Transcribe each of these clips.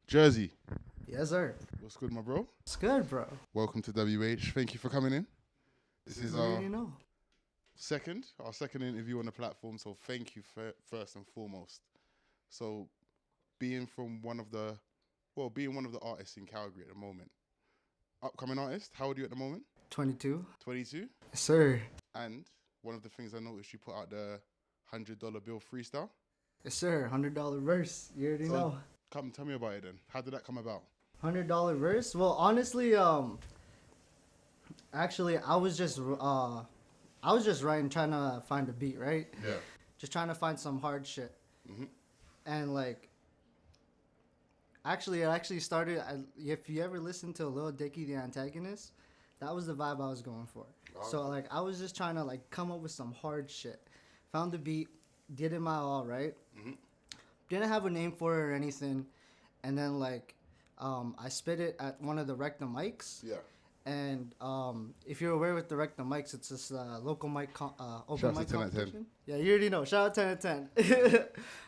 Jersey, Yes, sir. what's good, my bro? It's good, bro. Welcome to WH. Thank you for coming in. This is You our already know. second interview on the platform. So thank you first and foremost. So being one of the artists in Calgary at the moment, upcoming artist. How old are you at the moment? 22. 22. Yes, sir. And one of the things I noticed, you put out the $100 bill freestyle. Yes, sir. $100 verse. You already So know. come tell me about it then. How did that come about? $100 verse. Well, honestly, actually, I was just writing, trying to find a beat, right? Yeah. Just trying to find some hard shit. Mhm. And like, it actually started. If you ever listen to Lil Dicky, the Antagonist, that was the vibe I was going for. So like, I was just trying to like come up with some hard shit. Found the beat, did it my all, right? Mhm. Didn't have a name for it or anything, and then like, I spit it at one of the Rectum mics. Yeah. And if you're aware with the Rectum mics, it's this local mic open Shout out mic to 10 out of 10. competition. Yeah, you already know. Shout out 10 out of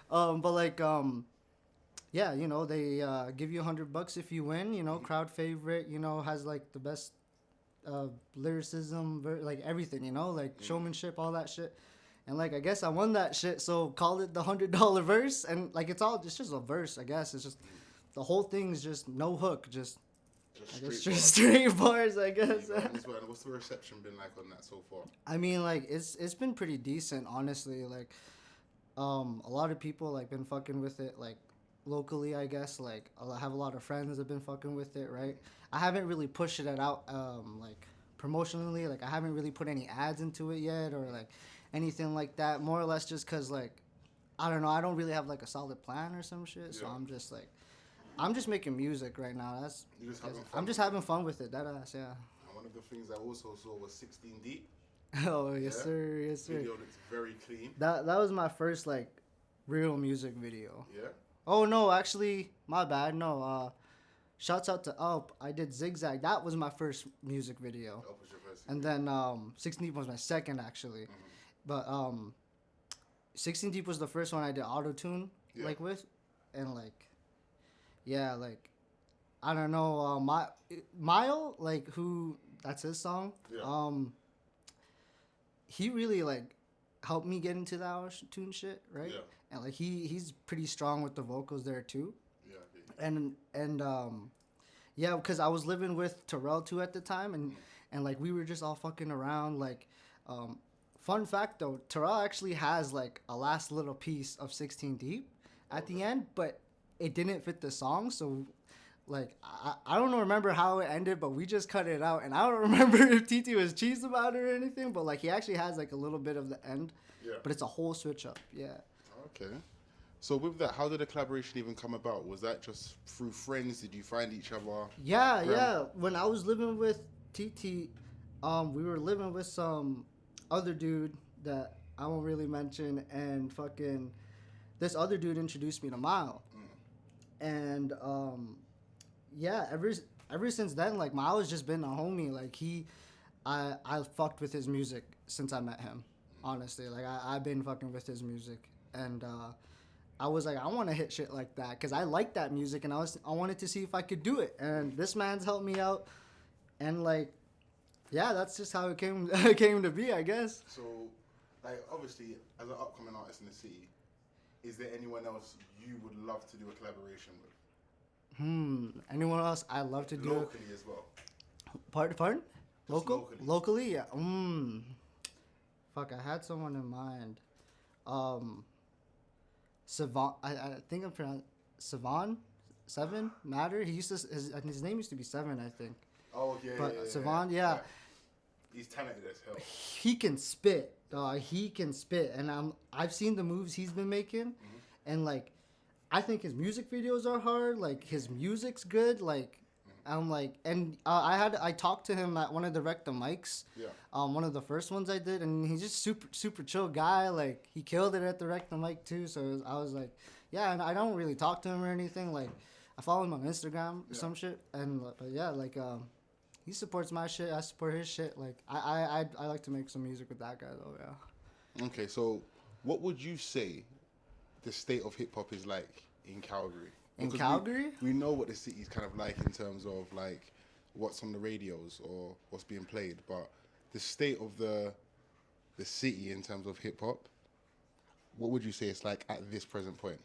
10. But like, yeah, you know, they give you $100 if you win. You know, crowd favorite. You know, has like the best lyricism, like everything. You know, like showmanship, all that shit. And like, I guess I won that shit, so call it the $100 verse. And like, it's just a verse, I guess. It's just the whole thing's just no hook, just straight bars, I guess. What's the reception been like on that so far? I mean, like, it's been pretty decent, honestly. Like, a lot of people like been fucking with it, like locally, I guess. Like, I have a lot of friends that have been fucking with it, right? I haven't really pushed it out, like promotionally. Like, I haven't really put any ads into it yet, or like anything like that. More or less, just cause like, I don't know, I don't really have like a solid plan or some shit. So I'm just making music right now. I'm just having fun with it. That ass, yeah. And one of the things I also saw was 16 Deep. Oh yes, sir, yes, sir. Video looks very clean. That was my first like real music video. Yeah. Oh no, actually, my bad. No, shouts out to Up. I did Zigzag. That was my first music video. Up was your first. And then 16 Deep was my second actually. But 16 Deep was the first one I did auto tune like with, and like, yeah, like, I don't know, Mile, like, who, that's his song. Yeah. He really like helped me get into the auto tune shit, right? Yeah. And like he's pretty strong with the vocals there too. Yeah. And yeah, because I was living with Terrell too at the time, and like we were just all fucking around. Like, fun fact though, Terrell actually has like a last little piece of 16 Deep at the end, but it didn't fit the song, so like I don't remember how it ended, but we just cut it out, and I don't remember if TT was cheesed about it or anything, but like he actually has like a little bit of the end, but it's a whole switch up, yeah. Okay. So with that, how did the collaboration even come about? Was that just through friends? Did you find each other? Yeah. When I was living with TT, we were living with some other dude that I won't really mention, and fucking this other dude introduced me to Mile. And yeah, ever since then, like, Mile has just been a homie. Like, I fucked with his music since I met him. Honestly, like, I've been fucking with his music, and I was like, I want to hit shit like that because I like that music, and I wanted to see if I could do it. And this man's helped me out, and like, yeah, that's just how it came to be, I guess. So, like, obviously, as an upcoming artist in the city, is there anyone else you would love to do a collaboration with? Anyone else I'd love to do? Locally as well. Pardon? Locally. Locally, yeah. Fuck, I had someone in mind. Savon, I think I'm pronouncing Savon? Seven? Matter? He used to, his name used to be Seven, I think. Oh, yeah, but Savon, yeah. He's talented as hell. He can spit, he can spit, and I've seen the moves he's been making, and like, I think his music videos are hard. Like, his music's good. Like, I'm like, and I talked to him at one of the Rectum mics. Yeah. One of the first ones I did, and he's just super chill guy. Like, he killed it at the Rectum mic too. So I was like, yeah. And I don't really talk to him or anything. Like, I follow him on Instagram or some shit. And but yeah, like he supports my shit. I support his shit. Like, I like to make some music with that guy though. Yeah. Okay, so what would you say the state of hip hop is like in Calgary? In Because Calgary? we know what the city's kind of like in terms of like what's on the radios or what's being played, but the state of the city in terms of hip hop, what would you say it's like at this present point?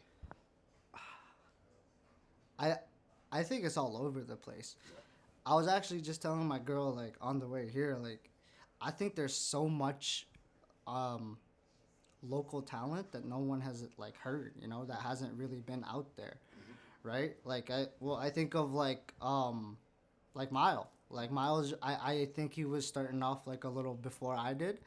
I think it's all over the place. I was actually just telling my girl like on the way here, like I think there's so much local talent that no one has like heard, you know, that hasn't really been out there, right? Like I think of like Mile. Like Miles, I think he was starting off like a little before I did,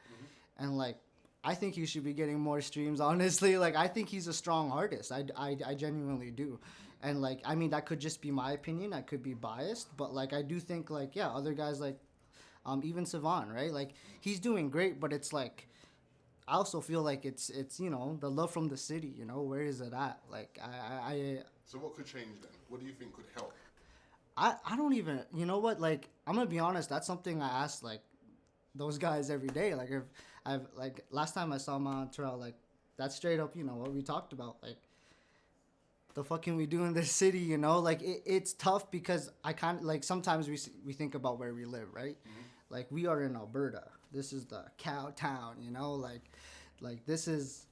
and like I think he should be getting more streams. Honestly, like I think he's a strong artist. I genuinely do, and like I mean that could just be my opinion. I could be biased, but like I do think like yeah, other guys like even Savon, right? Like he's doing great, but it's like I also feel like it's you know the love from the city. You know where is it at? Like I So what could change then? What do you think could help? I don't even, you know what, like I'm gonna be honest, that's something I ask like those guys every day. Like if I've like last time I saw Montreal, like that's straight up, you know, what we talked about. Like the fuck can we do in this city, you know? Like it's tough because I kind of like sometimes we think about where we live, right? Like we are in Alberta. This is the cow town, you know, like this is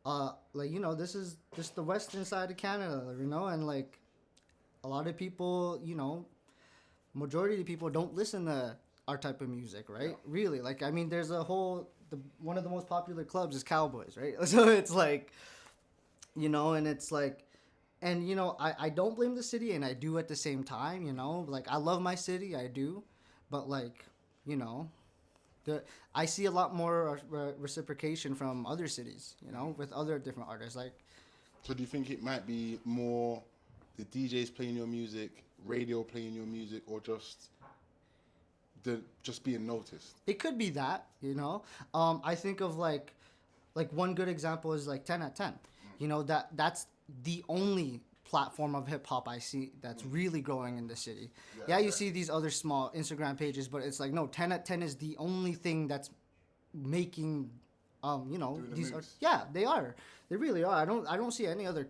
like you know, this is just the western side of Canada, you know, and like a lot of people, you know, majority of the people don't listen to our type of music, right? Yeah. Really, like I mean, there's a whole one of the most popular clubs is Cowboys, right? So it's like, you know, and it's like, and you know, I don't blame the city, and I do at the same time, you know, like I love my city, I do, but like, you know, I see a lot more reciprocation from other cities, you know, with other different artists, like. So do you think it might be more the DJs playing your music, radio playing your music, or just being noticed? It could be that, you know. I think of like one good example is like 10 at 10. You know, that's the only platform of hip hop I see that's really growing in the city. Yeah, you see these other small Instagram pages, but it's like no, 10 at 10 is the only thing that's making you know, these are, yeah, they are. They really are. I don't see any other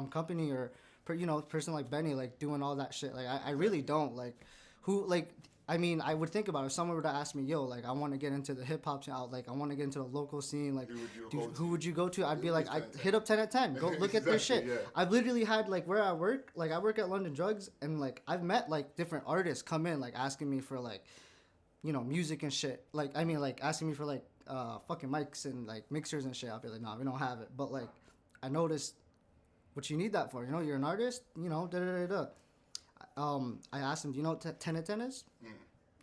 company or you know, person like Benny like doing all that shit. Like I really don't. Like who like I mean, I would think about it. If someone were to ask me, yo, like I want to get into the hip hop scene, like I want to get into the local scene, like who would you go to? I'd be like, I hit up 10 at 10. Go look at their shit. Yeah. I've literally had like where I work, like I work at London Drugs, and like I've met like different artists come in like asking me for like, you know, music and shit. Like I mean, like asking me for like fucking mics and like mixers and shit. I'll be like, nah, we don't have it. But like I noticed what you need that for. You know, you're an artist. You know, da da da da. I asked him, do you know what 10 at 10 is?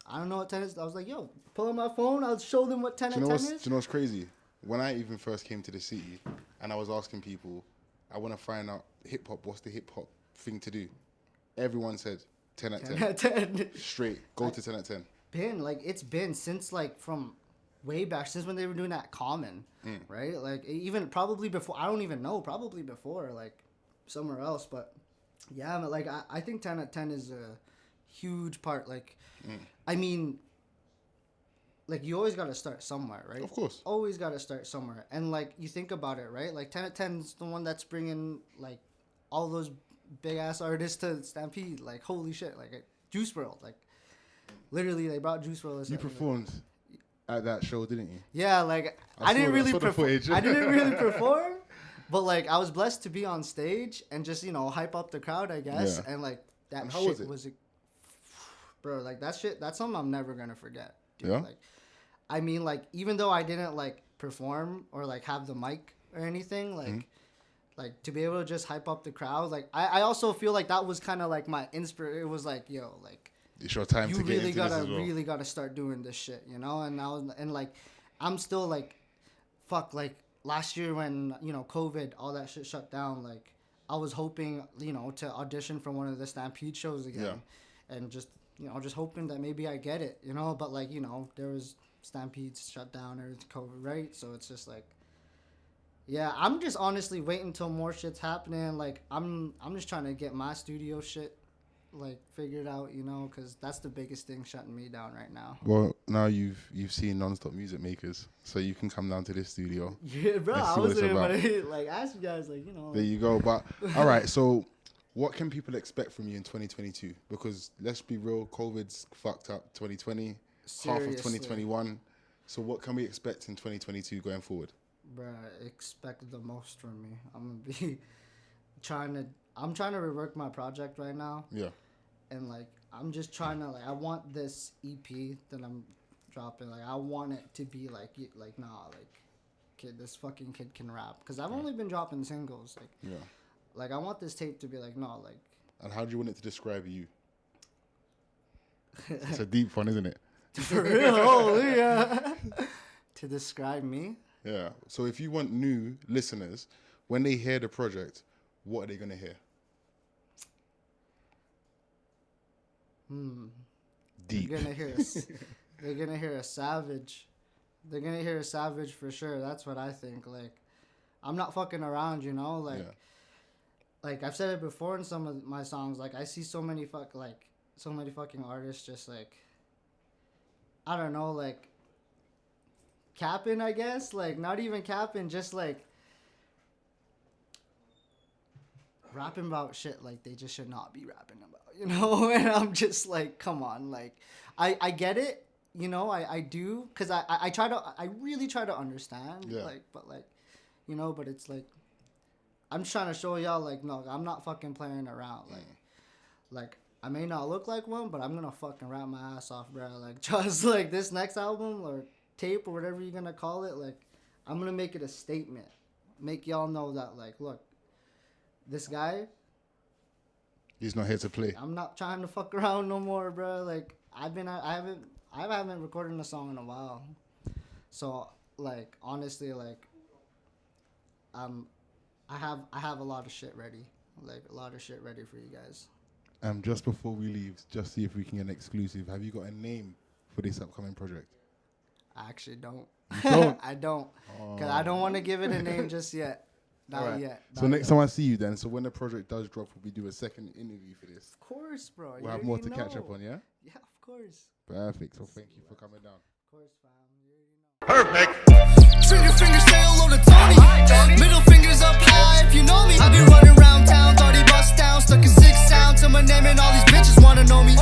I don't know what 10 is. I was like, yo, pull out my phone. I'll show them what 10 at 10 is. Do you know what's crazy? When I even first came to the city and I was asking people, I want to find out hip hop, what's the hip hop thing to do? Everyone said 10 at 10. 10 at 10. Straight. Go to 10 at 10. It's been since like from way back, since when they were doing that Common, right? Like even probably before, I don't even know, probably before, like somewhere else. But yeah, but like I think 10 at 10 is a huge part. Like, I mean, like you always got to start somewhere, right? Of course. Always got to start somewhere. And like you think about it, right? Like 10 at 10 is the one that's bringing like all those big ass artists to Stampede. Like holy shit, like Juice WRLD, like literally they brought Juice WRLD. You performed at that show, didn't you? Yeah, like I didn't really perform, but like I was blessed to be on stage and just, you know, hype up the crowd, I guess. Yeah. And like that and shit was bro, like that shit, that's something I'm never gonna forget, dude. Yeah. Like I mean, like even though I didn't like perform or like have the mic or anything, like like to be able to just hype up the crowd, like I also feel like that was kind of like my inspiration. It was like, yo, like it's your time to get into this as well. You really gotta start doing this shit, you know. And like I'm still like, fuck, like last year when, you know, COVID, all that shit shut down, like I was hoping, you know, to audition for one of the Stampede shows again, and just, you know, just hoping that maybe I get it, you know. But like, you know, there was Stampedes shut down or COVID, right? So it's just like, yeah, I'm just honestly waiting until more shit's happening. Like I'm just trying to get my studio shit like figured out, you know, because that's the biggest thing shutting me down right now. Well, now you've seen Non-Stop Music Makers, so you can come down to this studio. Yeah, bro, I was gonna like ask you guys, like, you know. There you go. But all right, so What can people expect from you in 2022? Because let's be real, COVID's fucked up 2020, half of 2021. So what can we expect in 2022 going forward? Bruh, expect the most from me. I'm trying to rework my project right now. Yeah. And like I'm just trying to I want this EP that I'm dropping, I want it to be kid, this fucking kid can rap, because I've only been dropping singles, I want this tape to be And how do you want it to describe you? It's a deep one, isn't it? For real. Holy, yeah. To describe me. Yeah. So if you want new listeners, when they hear the project, what are they gonna hear? Deep. They're gonna hear a savage. They're gonna hear a savage for sure. That's what I think. I'm not fucking around, you know. I've said it before in some of my songs. I see so many fucking artists just I don't know, capping, I guess. Not even capping, just rapping about shit they just should not be rapping about, you know? And I'm just come on, I get it, you know, I do, because I really try to understand, but you know, but it's I'm just trying to show y'all no, I'm not fucking playing around, I may not look like one, but I'm gonna fucking rap my ass off, bro. Just this next album or tape or whatever you're gonna call it, I'm gonna make it a statement, make y'all know that look, this guy, he's not here to play. I'm not trying to fuck around no more, bro. I haven't recorded a song in a while, so honestly, I have a lot of shit ready, for you guys. Just before we leave, just see if we can get an exclusive. Have you got a name for this upcoming project? I actually don't. You don't? I don't, because I don't want to give it a name just yet. Not yet. So next time I see you then, so when the project does drop, will we do a second interview for this? Of course, bro. We'll have more to catch up on, yeah? Yeah, of course. Perfect. So thank you for coming down. Of course, fam. Perfect. Trigger finger, say hello to Tony. Middle fingers up high if you know me. I be running around town, 30 bust down, stuck in 6 sound. Till my name and all these bitches wanna know me.